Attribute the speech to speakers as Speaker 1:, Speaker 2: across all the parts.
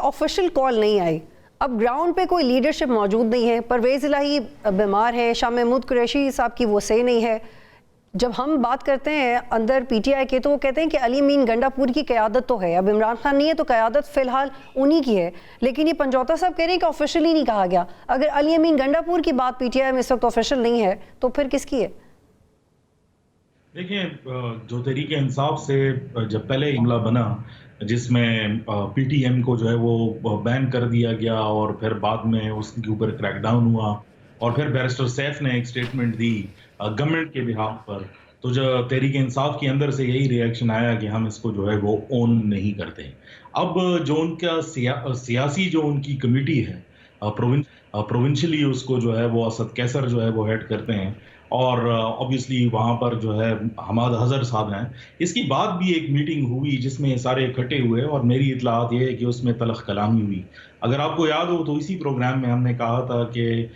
Speaker 1: Official call नहीं आई, अब ground पे कोई लीडरशिप मौजूद नहीं है, परवेज़ इलाही बीमार है, शाह महमूद कुरैशी साहब की वो सही नहीं है। जब हम बात करते हैं अंदर पीटीआई के तो वो कहते हैं कि अली अमीन गंडापुर की क़यादत तो है, अब इमरान खान नहीं है तो क़यादत फ़िलहाल उन्हीं की है। लेकिन ये पंजौता साहब कह रहे हैं कि ऑफिशियली नहीं कहा गया। अगर अली अमीन गंडापुर की बात पीटीआई में इस वक्त ऑफिशियल नहीं है तो फिर किसकी है?
Speaker 2: देखिए, जो तहरीक इंसाफ से जब पहले हमला बना जिसमें पीटीएम को जो है वो बैन कर दिया गया और फिर बाद में उसके ऊपर क्रैकडाउन हुआ और फिर बैरिस्टर सैफ ने एक स्टेटमेंट दी गवर्नमेंट के बिहाफ पर, तो जो तहरीक इंसाफ के अंदर से यही रिएक्शन आया कि हम इसको जो है वो ओन नहीं करते। अब जो उनका सियासी जो उनकी कमेटी है, प्रोविंशियली उसको जो है वो असद कैसर जो है वो हेड करते हैं और ऑब्वियसली वहाँ पर जो है हमाद हज़र साहब हैं। इसकी बाद भी एक मीटिंग हुई जिसमें सारे इकट्ठे हुए और मेरी इत्तलात ये है कि उसमें तलख़ कलामी हुई। अगर आपको याद हो तो इसी प्रोग्राम में हमने कहा था कि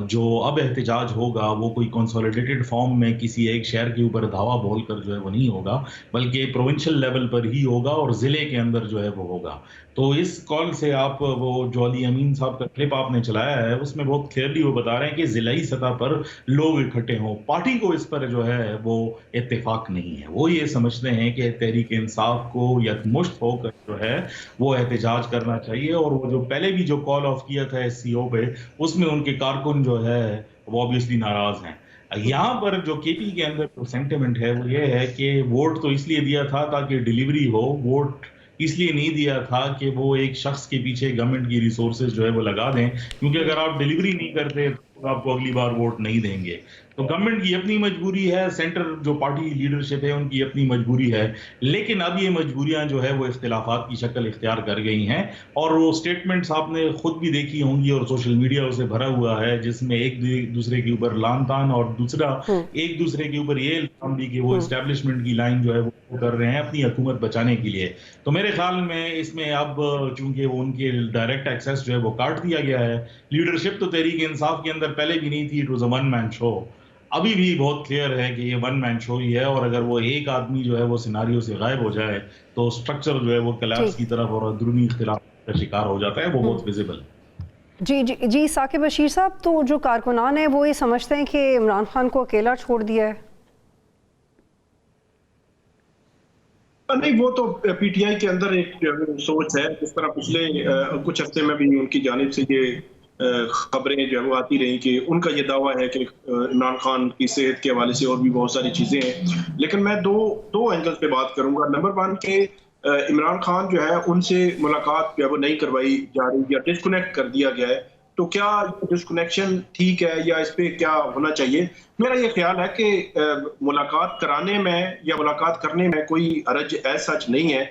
Speaker 2: जो अब एहतजाज होगा वो कोई कंसोलिडेटेड फॉर्म में किसी एक शहर के ऊपर धावा बोलकर जो है वो नहीं होगा, बल्कि प्रोविंशियल लेवल पर ही होगा और ज़िले के अंदर जो है वो होगा। तो इस कॉल से आप वो जो अली अमीन साहब का क्लिप आपने चलाया है उसमें बहुत क्लियरली वो बता रहे हैं कि ज़िलाई सतह पर लोग इकट्ठे हों। पार्टी को इस पर जो है वो इत्तेफाक नहीं है। वो ये समझते हैं कि तहरीक इंसाफ को यकमुश्त होकर जो है वो एहतजाज करना चाहिए और वो जो पहले भी जो कॉल ऑफ किया था एससीओ पे उसमें उनके कारकुन जो है वो ऑब्वियसली नाराज हैं। यहाँ पर जो केपी के अंदर जो सेंटिमेंट है वो ये है कि वोट तो इसलिए दिया था ताकि डिलीवरी हो, वोट इसलिए नहीं दिया था कि वो एक शख्स के पीछे गवर्नमेंट की रिसोर्सेज जो है वो लगा दें, क्योंकि अगर आप डिलीवरी नहीं करते तो आपको अगली बार वोट नहीं देंगे। तो गवर्नमेंट की अपनी मजबूरी है, सेंटर जो पार्टी लीडरशिप है उनकी अपनी मजबूरी है, लेकिन अब ये मजबूरियां जो है वो इख्तिलाफात की शक्ल इख्तियार कर गई हैं और वो स्टेटमेंट्स आपने खुद भी देखी होंगी और सोशल मीडिया उसे भरा हुआ है जिसमें एक दूसरे के ऊपर लान तान और दूसरा एक दूसरे के ऊपर ये इल्जाम भी कि वो एस्टेब्लिशमेंट की लाइन जो है वो कर रहे हैं अपनी हुकूमत बचाने के लिए। तो मेरे ख्याल में इसमें अब चूंकि वो उनके डायरेक्ट एक्सेस जो है वो काट दिया गया है, लीडरशिप तो तहरीक इंसाफ के अंदर पहले भी नहीं थी, it was a one man show. अभी भी बहुत क्लियर है कि ये वन मैन शो ही है और अगर वो एक आदमी जो है वो सिनारियो से गायब हो जाए तो स्ट्रक्चर जो है वो कोलैप्स की तरफ और अंदरूनी इख्तिलाफ का शिकार हो जाता है, वो बहुत विजिबल।
Speaker 1: जी जी जी, साकिब बशीर साहब, तो जो कारकुनान है वो ये समझते हैं कि इमरान खान को अकेला छोड़ दिया है?
Speaker 3: नहीं, वो तो पीटीआई के अंदर एक सोच है, जिस तरह पिछले कुछ हफ्ते में भी उनकी जानिब से ये खबरें जो है वो आती रही कि उनका ये दावा है कि इमरान खान की सेहत के हवाले से और भी बहुत सारी चीजें हैं। लेकिन मैं दो एंगल पे बात करूंगा। नंबर वन के इमरान खान जो है उनसे मुलाकात जो है वो नहीं करवाई जा रही या डिस्कनेक्ट कर दिया गया है, तो क्या डिस्कनेक्शन ठीक है या इस पे क्या होना चाहिए? मेरा ये ख्याल है कि मुलाकात कराने में या मुलाकात करने में कोई हरज ऐसा सच नहीं है।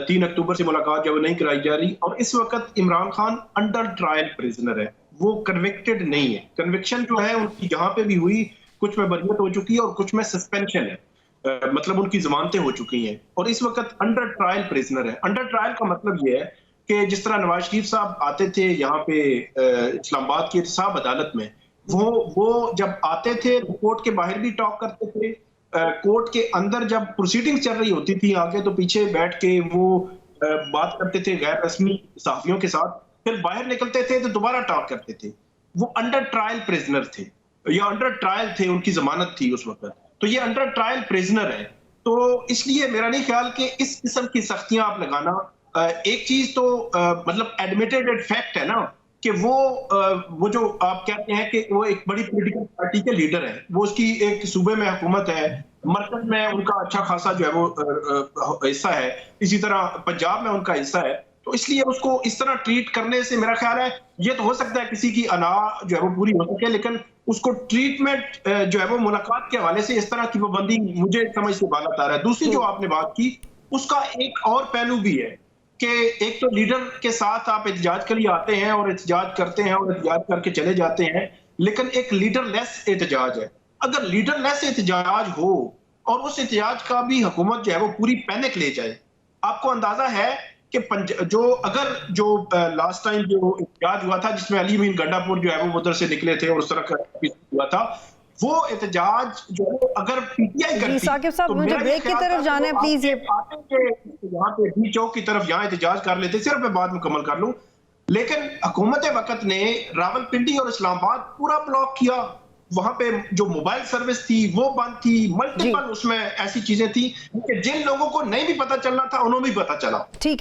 Speaker 3: 3 अक्टूबर से मुलाकात जो नहीं कराई जा रही और इस वक्त Imran Khan under trial prisoner है, वो कन्विक्टेड नहीं है। कन्विक्शन जो है उनकी जहां पे भी हुई, कुछ में बरियत हो चुकी है और कुछ में सस्पेंशन है, मतलब उनकी जमानतें हो चुकी हैं और इस वक्त अंडर ट्रायल प्रिजनर है। अंडर ट्रायल का मतलब ये है कि जिस तरह नवाज शरीफ साहब आते थे यहाँ पे इस्लामाबाद की एहतसाब अदालत में, वो जब आते थे कोर्ट के बाहर भी टॉक करते थे, कोर्ट के अंदर जब प्रोसीडिंग चल रही होती थी आगे तो पीछे बैठ के वो बात करते थे गैर रस्मी सहाफियों के साथ, फिर बाहर निकलते थे तो दोबारा टॉक करते थे। वो अंडर ट्रायल प्रिजनर थे या अंडर ट्रायल थे, उनकी जमानत थी उस वक्त, तो ये अंडर ट्रायल प्रिजनर है। तो इसलिए मेरा नहीं ख्याल कि इस किस्म की सख्तियां आप लगाना, एक चीज तो मतलब एडमिटेड फैक्ट है ना कि वो जो आप कहते हैं कि वो एक बड़ी पॉलिटिकल पार्टी के लीडर है, वो उसकी एक सूबे में हुकूमत है, मरकज में उनका अच्छा खासा जो है वो हिस्सा है, इसी तरह पंजाब में उनका हिस्सा है, तो इसलिए उसको इस तरह ट्रीट करने से मेरा ख्याल है ये तो हो सकता है किसी की अना जो है वो पूरी हो सके, लेकिन उसको ट्रीटमेंट जो है वो मुलाकात के हवाले से इस तरह की पाबंदी मुझे समझ से बाहर आ रहा है। दूसरी जो आपने बात की उसका एक और पहलू भी है कि एक तो लीडर के साथ आप एहतजाज के लिए आते हैं और एहतजाज करते हैं और एहतजाज करके चले जाते हैं, लेकिन एक लीडर लेस एहतजाज है। अगर लीडर लेस एहतजाज हो और उस एहतजाज का भी हुकूमत जो है वो पूरी पैनिक ले जाए, आपको अंदाजा है कि जो लास्ट टाइम जो एहतजाज हुआ था जिसमें अली अमीन गंडापुर जो है वो उधर से निकले थे और उस तरह का हुआ था, वो एहतजाज जो अगर पीटीआई करती,
Speaker 1: साकिब साहब,
Speaker 3: तो
Speaker 1: मुझे
Speaker 3: मेरा ये
Speaker 1: ब्रेक की
Speaker 3: ख्याल
Speaker 1: तरफ
Speaker 3: था
Speaker 1: जाना है,
Speaker 3: कि वो
Speaker 1: प्लीज। ये
Speaker 3: आते के यहाँ पे डी चौक की तरफ यहाँ एहतजाज कर लेते, सिर्फ मैं बात मुकम्मल कर लूं। लेकिन हुकूमत वक्त ने रावलपिंडी और इस्लामाबाद पूरा ब्लॉक किया, वहां पे जो मोबाइल सर्विस थी वो बंद थी, मल्टीपल उसमें ऐसी चीजें थी कि जिन लोगों को नहीं भी पता चलना था उन्होंने भी पता चला।
Speaker 1: ठीक है।